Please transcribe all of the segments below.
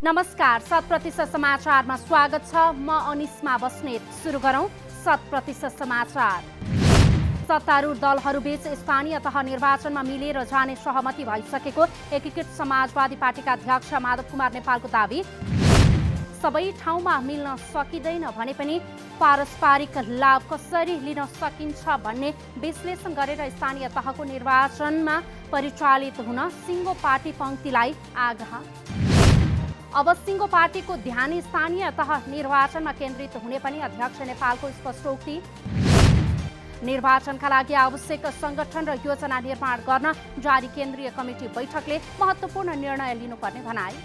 नमस्कार, 100% समाचारमा स्वागत छ। म अनिस्मा बस्नेत। सुरु गरौं 100% समाचार। सत्तारूढ दलहरूबीच स्थानीय तह निर्वाचनमा मिलेर जाने सहमति भइसकेको एकीकृत समाजवादी पार्टीका अध्यक्ष माधव कुमार नेपालको दाबी। सबै ठाउँमा मिल्न सकिँदैन भने पनि पारस्परिक लाभ कसरी लिन सकिन्छ भन्ने विश्लेषण गरेर स्थानीय तहको निर्वाचनमा परिचालित हुन सिङ्गो पार्टी पङ्क्तिलाई आग्रह। अब सिङ्गो पार्टीको ध्यान स्थानीय तह निर्वाचनमा केन्द्रित हुने पनि अध्यक्ष नेपालको स्पष्टोक्ति। निर्वाचनका लागि आवश्यक संगठन र योजना निर्माण गर्न जारी केन्द्रीय कमिटी बैठकले महत्त्वपूर्ण निर्णय लिनुपर्ने भनाए।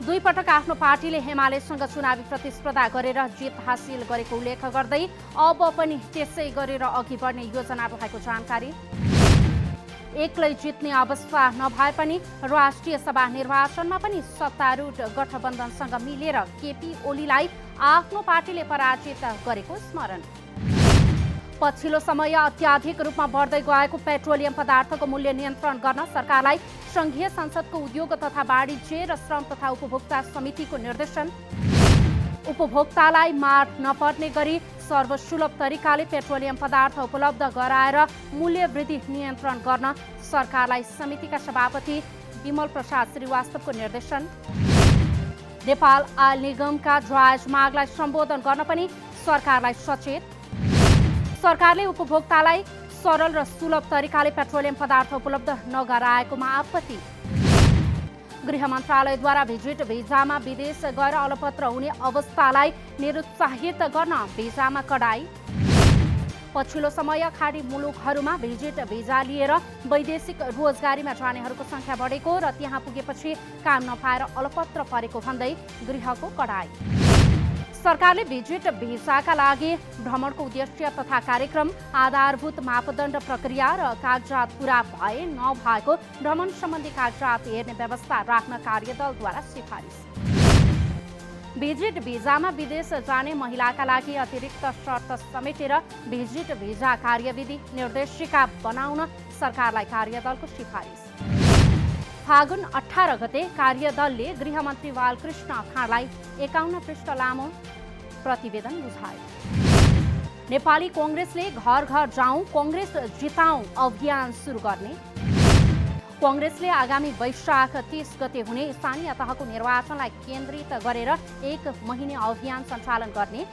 दुई पटक आफ्नो पार्टीले एमालेसँग चुनावी प्रतिस्पर्धा गरेर जित हासिल गरेको उल्लेख गर्दै अब पनि त्यसै गरेर अघि बढ्ने योजना रहेको जानकारी। एक्लै जित्ने अवस्था नभए पनि राष्ट्रिय सभा निर्वाचनमा पनि सत्तारूढ गठबन्धनसँग मिलेर केपी ओलीलाई आफ्नो पार्टीले पराजित गरेको स्मरण। पछिल्लो समय अत्याधिक रूपमा बढ्दै गएको पेट्रोलियम पदार्थको मूल्य नियन्त्रण गर्न सरकारलाई संघीय संसदको उद्योग तथा वाणिज्य र श्रम तथा उपभोक्ता समितिको निर्देशन। उपभोक्तालाई मार नपर्ने गरी सर्वसुलभ तरिकाले पेट्रोलियम पदार्थ उपलब्ध गराएर मूल्य वृद्धि नियन्त्रण गर्न सरकारलाई समितिका सभापति विमल प्रसाद श्रीवास्तवको निर्देशन। नेपाल आयल निगमका जायज मागलाई सम्बोधन गर्न पनि सरकारलाई सचेत। सरकारले उपभोक्तालाई सरल र सुलभ तरिकाले पेट्रोलियम पदार्थ उपलब्ध नगराएकोमा आपत्ति। गृह मन्त्रालयद्वारा भिजिट भिजामा विदेश गएर अलपत्र हुने अवस्थालाई निरुत्साहित गर्न भिजामा कडाई। पछिल्लो समय खाडी मुलुकहरूमा भिजिट भिजा लिएर वैदेशिक रोजगारीमा जानेहरूको संख्या बढेको र त्यहाँ पुगेपछि काम नपाएर अलपत्र परेको भन्दै गृहको कडाई। सरकारले भिजिट भिसाका लागि भ्रमणको उद्देश्य तथा कार्यक्रम, आधारभूत मापदण्ड, प्रक्रिया र कागजात पूरा भए नभएको भ्रमण सम्बन्धी कागजात हेर्ने व्यवस्था राख्न कार्यदलद्वारा सिफारिस। भिजिट भिजामा विदेश जाने महिलाका लागि अतिरिक्त शर्त समेटेर भिजिट भिजा कार्यविधि निर्देशिका बनाउन सरकारलाई कार्यदलको सिफारिस। फागुन 18 गते कार्यदलले गृहमन्त्री बालकृष्ण खाँडलाई 51 पृष्ठ लामो प्रतिवेदन बुझायो। नेपाली कङ्ग्रेसले घर घर जाउँ कङ्ग्रेस जिताउँ अभियान सुरु गर्ने। कङ्ग्रेसले आगामी वैशाख 30 गते हुने स्थानीय तहको निर्वाचनलाई केन्द्रित गरेर 1 महिने अभियान सञ्चालन गर्ने।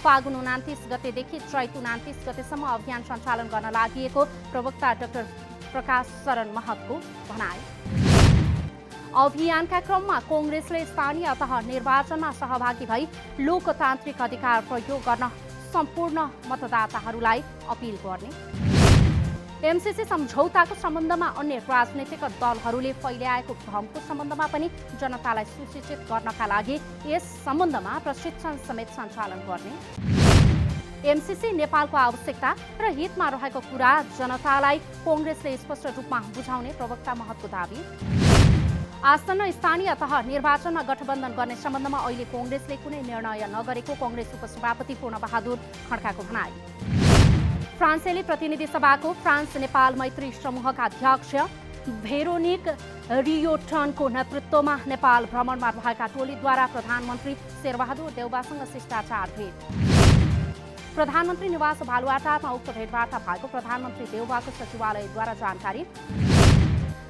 फागुन 29 गतेदेखि चैत 29 गतेसम्म अभियान सञ्चालन गर्न लागि प्रवक्ता डाक्टर प्रकाश शरण महतको भनाई। अभियानका क्रममा कङ्ग्रेसले स्थानीय तह निर्वाचनमा सहभागी भई लोकतान्त्रिक अधिकार प्रयोग गर्न सम्पूर्ण मतदाताहरूलाई अपिल गर्ने। एमसीसी सम्झौताको सम्बन्धमा अन्य राजनैतिक दलहरूले फैल्याएको भ्रमको सम्बन्धमा पनि जनतालाई सूचित गर्नका लागि यस सम्बन्धमा प्रशिक्षण समेत सञ्चालन गर्ने। एमसीसी नेपालको आवश्यकता र हितमा रहेको कुरा जनतालाई कङ्ग्रेसले स्पष्ट रूपमा बुझाउने प्रवक्ता महतको दाबी। आसन्न स्थानीय तह निर्वाचनमा गठबन्धन गर्ने सम्बन्धमा अहिले कङ्ग्रेसले कुनै निर्णय नगरेको कङ्ग्रेस उपसभापति पूर्णबहादुर खड्काको भनाई। फ्रान्सेली प्रतिनिधि सभाको फ्रान्स नेपाल मैत्री समूहका अध्यक्ष भेरोनिक रियोटनको नेतृत्वमा नेपाल भ्रमणमा रहेका टोलीद्वारा प्रधानमन्त्री शेरबहादुर देउवासँग शिष्टाचार भेट। प्रधानमन्त्री निवास भालुवाटारमा उक्त भेटवार्ता भएको प्रधानमन्त्री देउवाको सचिवालयद्वारा जानकारी।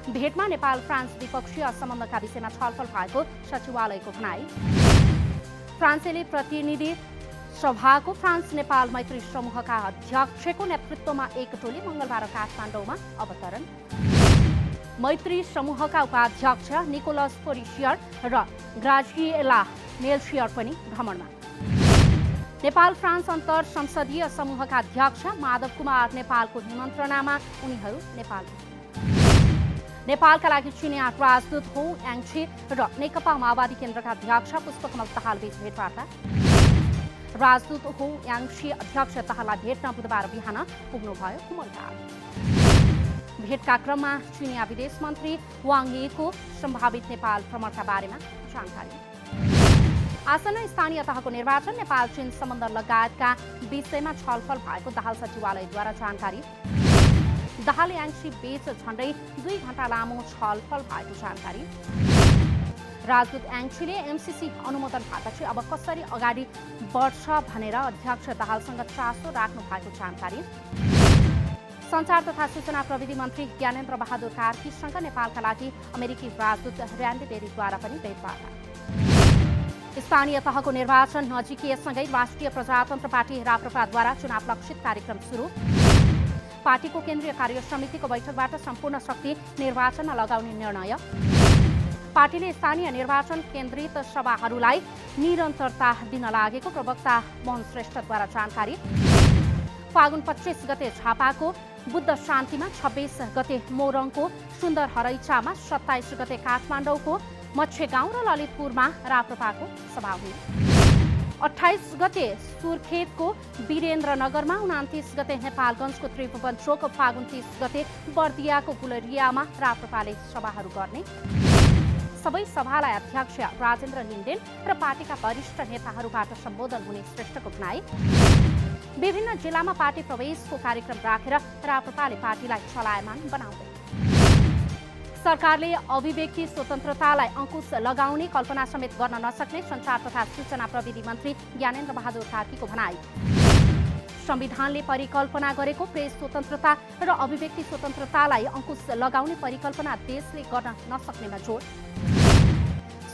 भेटमा नेपाल फ्रान्स द्विपक्षीय सम्बन्धका विषयमा छलफल भएको सचिवालयको भनाई। फ्रान्सेली प्रतिनिधि सभाको फ्रान्स नेपाल मैत्री समूहका अध्यक्षको नेतृत्वमा एक टोली मङ्गलबार काठमाडौँमा अवतरण। मैत्री समूहका उपाध्यक्ष निकोलस फोरिसियर र ग्राजिएला मेल्सियर पनि भ्रमणमा। नेपाल फ्रान्स अन्तर संसदीय समूहका अध्यक्ष माधव कुमार नेपालको निमन्त्रणामा उनीहरू नेपाल। नेपालका लागि चिनिया राजदूत हो याङछी र नेकपा माओवादी केन्द्रका अध्यक्ष पुष्पकमल दाहाल बीच भेटवार्ता। राजदूत हो याङछी अध्यक्ष दाहाललाई भेट्न बुधबार बिहान पुग्नुभयो कुमल दाहाल। भेटका क्रममा चिनिया विदेश मन्त्री वाङ यीको सम्भावित नेपाल भ्रमणका बारेमा जानकारी। आसन्न स्थानीय तहको निर्वाचन, नेपाल चीन सम्बन्ध लगायतका विषयमा छलफल भएको दाहाल सचिवालयद्वारा जानकारी। दाहाल याङछी बीच झण्डै 2 घण्टा लामो छलफल भएको जानकारी। राजदूत याङछीले एमसीसी अनुमोदन भएपछि अब कसरी अगाडि बढ्छ भनेर अध्यक्ष दाहालसँग चासो राख्नु भएको जानकारी। सञ्चार तथा सूचना प्रविधि मन्त्री ज्ञानेन्द्र बहादुर कार्कीसँग नेपालका लागि अमेरिकी राजदूत र्यान्डी बेरीद्वारा पनि भेटवार्ता। स्थानीय तहको निर्वाचन नजिकिएसँगै राष्ट्रिय प्रजातन्त्र पार्टी राप्रपाद्वारा चुनाव लक्षित कार्यक्रम सुरु। पार्टीको केन्द्रीय कार्य समितिको बैठकबाट सम्पूर्ण शक्ति निर्वाचनमा लगाउने निर्णय। पार्टीले स्थानीय निर्वाचन केन्द्रित सभाहरूलाई निरन्तरता दिन लागेको प्रवक्ता मोहन श्रेष्ठद्वारा जानकारी। फागुन 25 गते झापाको बुद्ध शान्तिमा, 26 गते मोरङको सुन्दर हरैचामा, 27 गते काठमाडौँको मच्छेगाउँ र ललितपुरमा राप्रपाको सभा हुने। 28 गते सुर्खेतको वीरेन्द्रनगरमा, 29 गते नेपालगञ्जको त्रिभुवन चोक, फागुन 30 गते बर्दियाको गुलरियामा राप्रपाले सभाहरू गर्ने। सबै सभालाई अध्यक्ष राजेन्द्र लिन्डेन र पार्टीका वरिष्ठ नेताहरूबाट सम्बोधन हुने श्रेष्ठको भनाई। विभिन्न जिल्लामा पार्टी प्रवेशको कार्यक्रम राखेर राप्रपाले पार्टीलाई चलायमान बनाउँदै। सरकारले अभिव्यक्ति स्वतन्त्रतालाई अंकुश लगाउने कल्पना समेत गर्न नसक्ने सञ्चार तथा सूचना प्रविधि मन्त्री ज्ञानेन्द्र बहादुर कार्कीको भनाई। संविधानले परिकल्पना गरेको प्रेस स्वतन्त्रता र अभिव्यक्ति स्वतन्त्रतालाई अंकुश लगाउने परिकल्पना देशले गर्न नसक्नेमा जोड।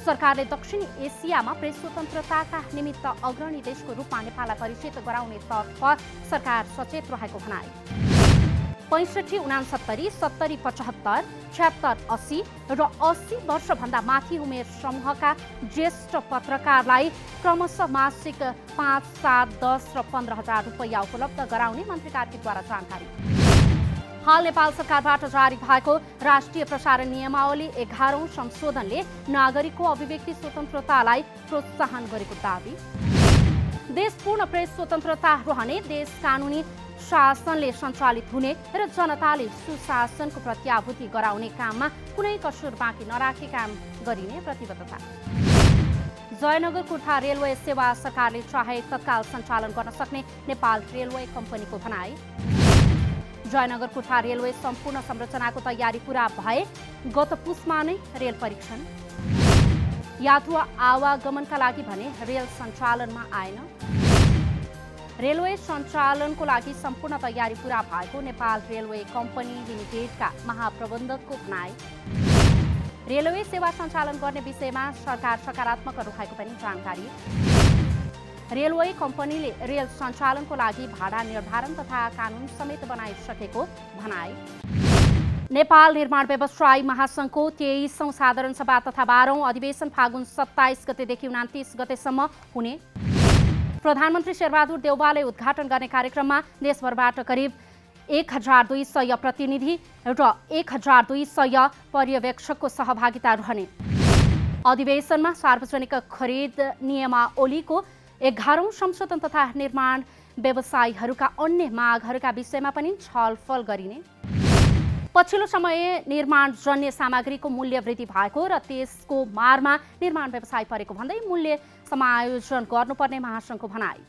सरकारले दक्षिण एसियामा प्रेस स्वतन्त्रताका निमित्त अग्रणी देशको रूपमा नेपाललाई परिचित गराउने तर्फ सरकार सचेत रहेको भनाई। 65, 69, 70, 75, 76, 80 र 80 वर्षभन्दा माथि उमेर समूहका ज्येष्ठ पत्रकारलाई क्रमशः मासिक 5, 7, 10 र 15,000 रुपैयाँ उपलब्ध गराउने मन्त्री कार्कीद्वारा जानकारी। हाल नेपाल सरकारबाट जारी भएको राष्ट्रिय प्रसारण नियमावली 11औं संशोधनले नागरिकको अभिव्यक्ति स्वतन्त्रतालाई प्रोत्साहन गरेको दावी। देश पूर्ण प्रेस स्वतन्त्रता रहने, देश कानुनी शासनले सञ्चालित हुने र जनताले सुशासनको प्रत्याभूति गराउने काममा कुनै कसुर बाँकी नराखी काम गरिने प्रतिबद्धता। जयनगर कुर्था रेलवे सेवा सरकारले चाहे तत्काल सञ्चालन गर्न सक्ने नेपाल रेलवे कम्पनीको भनाई। जयनगर कुर्था रेलवे सम्पूर्ण संरचनाको तयारी पूरा भए गत पुसमा नै रेल परीक्षण। यात्रु आवागमनका लागि भने रेल सञ्चालनमा आएन। रेलवे सञ्चालनको लागि सम्पूर्ण तयारी पूरा भएको नेपाल रेलवे कम्पनी लिमिटेडका महाप्रबन्धकको भनाई। रेलवे सेवा सञ्चालन गर्ने विषयमा सरकार सकारात्मक रहेको पनि जानकारी। रेलवे कम्पनीले रेल सञ्चालनको लागि भाडा निर्धारण तथा कानुन समेत बनाइसकेको भनाई। नेपाल निर्माण व्यवसायी महासङ्घको 23औं साधारण सभा तथा 12औं अधिवेशन फागुन 27 गतेदेखि 29 गतेसम्म हुने। प्रधानमन्त्री शेरबहादुर देउवाले उद्घाटन गर्ने कार्यक्रममा देशभरबाट करिब 1200 प्रतिनिधि र 1200 पर्यवेक्षकको सहभागिता रहने। अधिवेशनमा सार्वजनिक खरिद नियमावलीको 11औं संशोधन तथा निर्माण व्यवसायीहरूका अन्य मागहरूका विषयमा पनि छलफल गरिने। पछिल्लो समय निर्माणजन्य सामग्रीको मूल्य वृद्धि भएको र त्यसको मारमा निर्माण व्यवसाय परेको भन्दै मूल्य समायोजन गर्नुपर्ने महासङ्घको भनाई।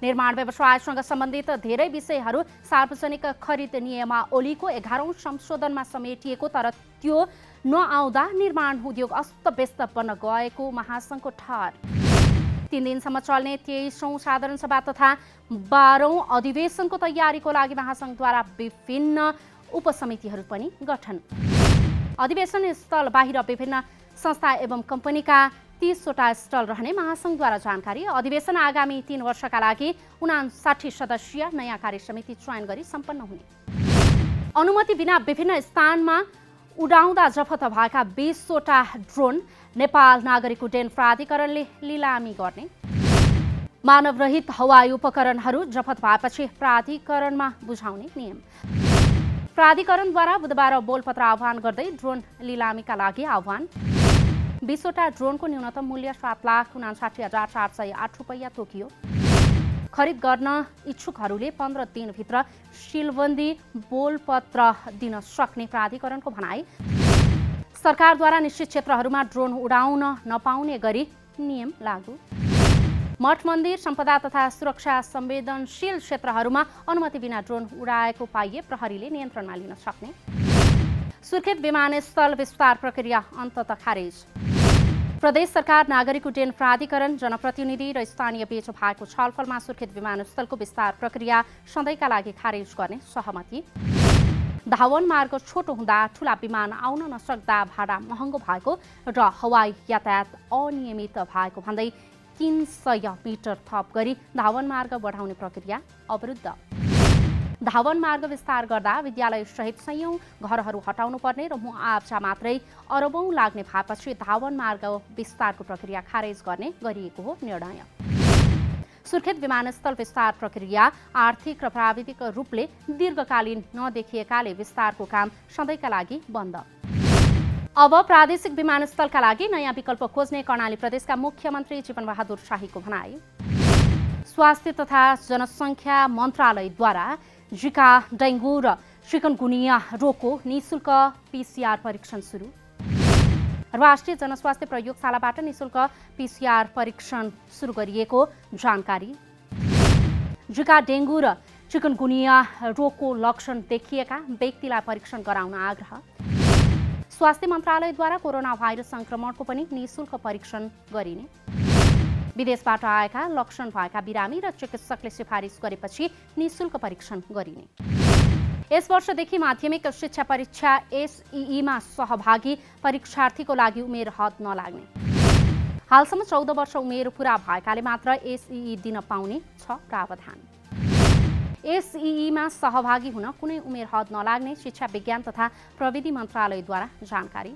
निर्माण व्यवसायसँग सम्बन्धित धेरै विषयहरू सार्वजनिक खरिद नियमावलीको 11औं संशोधनमा समेटिएको, तर त्यो नआउँदा निर्माण उद्योग अस्तव्यस्त बन्न गएको महासङ्घको ठहर। 3 दिनसम्म चल्ने 23औं साधारण सभा तथा 12औं अधिवेशनको तयारीको लागि महासङ्घद्वारा विभिन्न उपसमितिहरू पनि गठन। अधिवेशन स्थल बाहिर विभिन्न संस्था एवं कम्पनीका 30वटा स्टल रहने महासङ्घद्वारा जानकारी। अधिवेशन आगामी 3 वर्षका लागि 59 सदस्यीय नयाँ कार्य समिति चयन गरी सम्पन्न हुने। अनुमति बिना विभिन्न स्थानमा उडाउँदा जफत भएका 20वटा ड्रोन नेपाल नागरिक उड्डयन प्राधिकरणले लिलामी गर्ने। मानवरहित हवाई उपकरणहरू जफत भएपछि प्राधिकरणमा बुझाउने नियम। प्राधिकरणद्वारा बुधबार बोलपत्र आह्वान गर्दै ड्रोन लिलामीका लागि आह्वान। 20वटा ड्रोनको न्यूनतम मूल्य 7,59,408 रुपैयाँ तोकियो। खरिद गर्न इच्छुकहरूले 15 दिनभित्र सिलबन्दी बोलपत्र दिन सक्ने प्राधिकरणको भनाई। सरकारद्वारा निश्चित क्षेत्रहरूमा ड्रोन उडाउन नपाउने गरी नियम लागू। मठ मन्दिर सम्पदा तथा सुरक्षा संवेदनशील क्षेत्रहरूमा अनुमति बिना ड्रोन उडाएको पाइए प्रहरीले नियन्त्रणमा लिन सक्ने। सुर्खेत विमानस्थल विस्तार प्रक्रिया अन्ततः खारेज। प्रदेश सरकार नागरिक उड्डयन प्राधिकरण जनप्रतिनिधि र स्थानीय बीच भएको छलफलमा सुर्खेत विमानस्थलको विस्तार प्रक्रिया सधैँका लागि खारेज गर्ने सहमति। धावन मार्ग छोटो हुँदा ठूला विमान आउन नसक्दा भाडा महँगो भएको र हवाई यातायात अनियमित भएको भन्दै 300 मिटर थप गरी धावन मार्ग बढाउने प्रक्रिया अवरुद्ध। धावन मार्ग विस्तार गर्दा विद्यालय सहित सयौं घरहरू हटाउनु पर्ने र मुआब्जा मात्रै अरबौं लाग्ने भएपछि धावन मार्ग विस्तारको प्रक्रिया खारेज गर्ने गरिएको हो निर्णय। सुर्खेत विमानस्थल विस्तार प्रक्रिया आर्थिक र प्राविधिक रूपले दीर्घकालीन नदेखिएकाले विस्तारको काम सधैँका लागि बन्द। अब प्रादेशिक विमानस्थलका लागि नयाँ विकल्प खोज्ने कर्णाली प्रदेशका मुख्यमन्त्री जीवनबहादुर शाहीको भनाई। स्वास्थ्य तथा जनसङ्ख्या मन्त्रालयद्वारा जिका, डेङ्गु र चिकनगुनिया रोगको निःशुल्क PCR परीक्षण सुरु। राष्ट्रिय जनस्वास्थ्य प्रयोगशालाबाट निःशुल्क PCR परीक्षण सुरु गरिएको जानकारी। जिका, डेङ्गु र चिकनगुनिया रोगको लक्षण देखिएका व्यक्तिलाई परीक्षण गराउन आग्रह। स्वास्थ्य मन्त्रालयद्वारा कोरोना भाइरस संक्रमणको पनि निःशुल्क परीक्षण गरिने। विदेशबाट आएका लक्षण भएका बिरामी र चिकित्सकले सिफारिस गरेपछि निःशुल्क परीक्षण गरिने। यस वर्षदेखि माध्यमिक शिक्षा परीक्षा SEEमा सहभागी परीक्षार्थीको लागि उमेर हद नलाग्ने। हालसम्म 14 वर्ष उमेर पूरा भएकाले मात्र SEE दिन पाउने छ प्रावधान। SEEमा सहभागी हुन कुनै उमेर हद नलाग्ने शिक्षा विज्ञान तथा प्रविधि मन्त्रालयद्वारा जानकारी।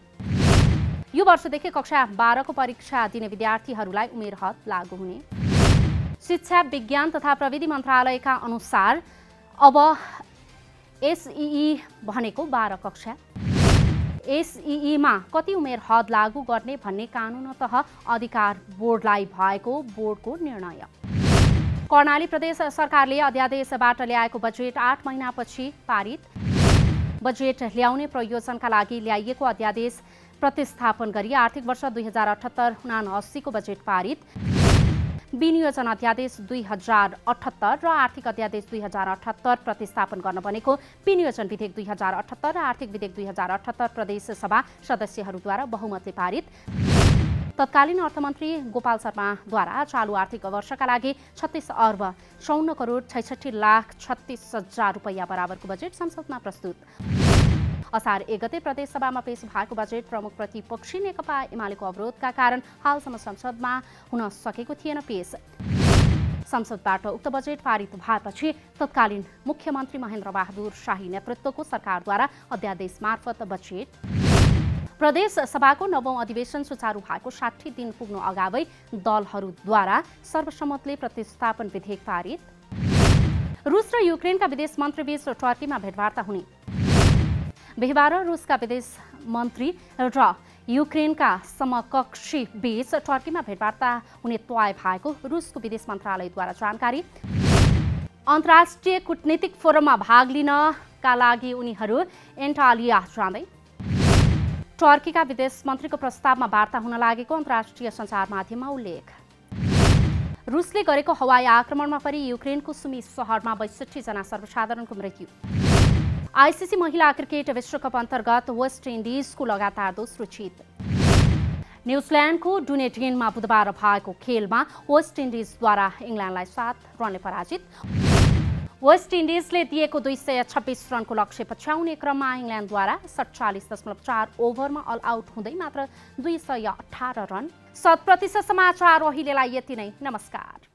यो वर्षदेखि कक्षा 12 को परीक्षा दिने विद्यार्थीहरूलाई उमेर हद लागू हुने। शिक्षा विज्ञान तथा प्रविधि मन्त्रालयका अनुसार अब SEE भनेको 12 कक्षा। SEEमा कति उमेर हद लागू गर्ने भन्ने कानुनतः अधिकार बोर्डलाई भएको बोर्डको निर्णय। कर्णाली प्रदेश सरकारले अध्यादेशबाट ल्याएको बजेट 8 महिनापछि पारित। बजेट ल्याउने प्रयोजनका लागि ल्याइएको अध्यादेश प्रतिस्थापन गरी आर्थिक वर्ष 2078-79 को बजेट पारित। विनियोजन अध्यादेश 2078 र आर्थिक अध्यादेश 2078 प्रतिस्थापन गर्न बनेको विनियोजन विधेयक 2078 र आर्थिक विधेयक 2078 प्रदेश सभा सदस्यहरूद्वारा बहुमतले पारित। तत्कालीन अर्थमन्त्री गोपाल शर्माद्वारा चालू आर्थिक वर्षका लागि 36 अर्ब 54 करोड 66 लाख 36 हजार रुपैयाँ बराबरको बजेट संसदमा प्रस्तुत। असार 1 गते प्रदेश सभामा पेश भएको बजेट प्रमुख प्रतिपक्षी नेकपा एमालेको अवरोधका कारण हालसम्म संसदमा हुन सकेको थिएन पेश। संसदबाट उक्त बजेट पारित भएपछि तत्कालीन मुख्यमन्त्री महेन्द्र बहादुर शाही नेतृत्वको सरकारद्वारा अध्यादेश मार्फत बजेट प्रदेश सभाको 9औं अधिवेशन सुचारू भएको 60 दिन पुग्नु अगावै दलहरूद्वारा सर्वसम्मतले प्रतिस्थापन विधेयक पारित। रुस र युक्रेनका विदेश मन्त्रीबीच टर्कीमा भेटवार्ता हुने। बिहिबार रुसका विदेश मन्त्री र युक्रेनका समकक्षी बीच टर्कीमा भेटवार्ता हुने तय भएको रुसको विदेश मन्त्रालयद्वारा जानकारी। अन्तर्राष्ट्रिय कूटनीतिक फोरममा भाग लिनका लागि उनीहरू एन्टालिया जाँदै। टर्कीका विदेश मन्त्रीको प्रस्तावमा वार्ता हुन लागेको अन्तर्राष्ट्रिय सञ्चार माध्यममा उल्लेख। रुसले गरेको हवाई आक्रमणमा परि युक्रेनको सुमी सहरमा 62 जना सर्वसाधारणको मृत्यु। ICC महिला क्रिकेट विश्वकप अन्तर्गत वेस्ट इन्डिजको लगातार दोस्रो जित। न्युजिल्यान्डको डुनेडिनमा बुधबार भएको खेलमा वेस्ट इन्डिजद्वारा इङ्ल्यान्डलाई 7 रनले पराजित। वेस्ट इन्डिजले दिएको 226 रनको लक्ष्य पछ्याउने क्रममा इङ्ल्यान्डद्वारा 47.4 ओभरमा अल आउट हुँदै मात्र 218 रन। 100% समाचार अहिलेलाई यति नै। नमस्कार।